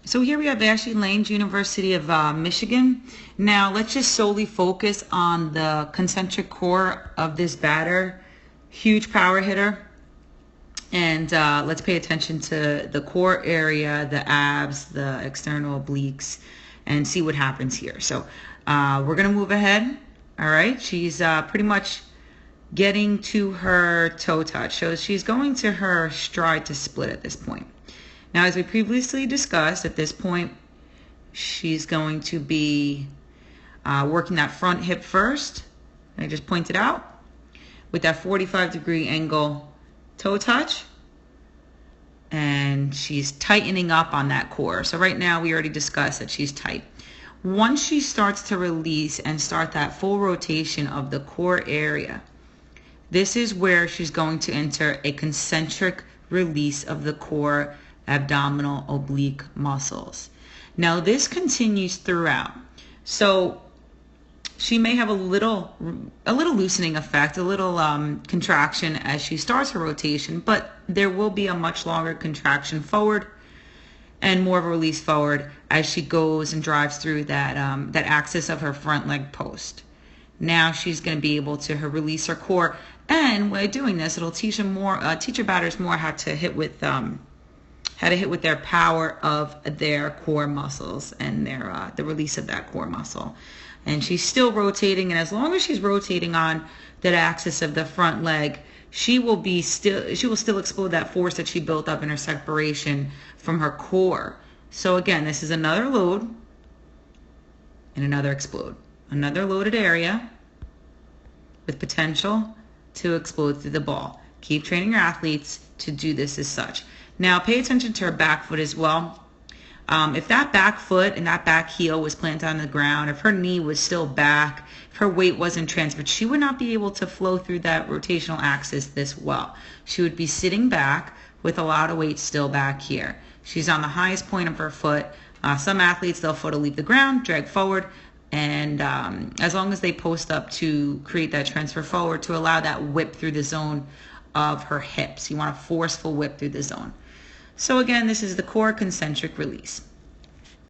So here we have Ashley Lange, University of Michigan. Now let's just solely focus on the concentric core of this batter. Huge power hitter. And let's pay attention to the core area, the abs, the external obliques, and see what happens here. So we're going to move ahead. All right. She's pretty much getting to her toe touch. So she's going to her stride to split at this point. Now, as we previously discussed, at this point, she's going to be working that front hip first. I just pointed out with that 45-degree angle toe touch. And she's tightening up on that core. So right now, we already discussed that she's tight. Once she starts to release and start that full rotation of the core area, this is where she's going to enter a concentric release of the core abdominal oblique muscles. Now this continues throughout. So she may have a little loosening effect, a little contraction as she starts her rotation, but there will be a much longer contraction forward and more of a release forward as she goes and drives through that that axis of her front leg post. Now she's going to be able to release her core, and by doing this, it'll teach her batters more how to hit with their power of their core muscles and their the release of that core muscle. And she's still rotating, and as long as she's rotating on that axis of the front leg, she will still explode that force that she built up in her separation from her core. So again, this is another load and another explode. Another loaded area with potential to explode through the ball. Keep training your athletes to do this as such. Now pay attention to her back foot as well. If that back foot and that back heel was planted on the ground, if her knee was still back, if her weight wasn't transferred, she would not be able to flow through that rotational axis this well. She would be sitting back with a lot of weight still back here. She's on the highest point of her foot. Some athletes, their foot will leave the ground, drag forward, and as long as they post up to create that transfer forward to allow that whip through the zone of her hips. You want a forceful whip through the zone. So again, this is the core concentric release.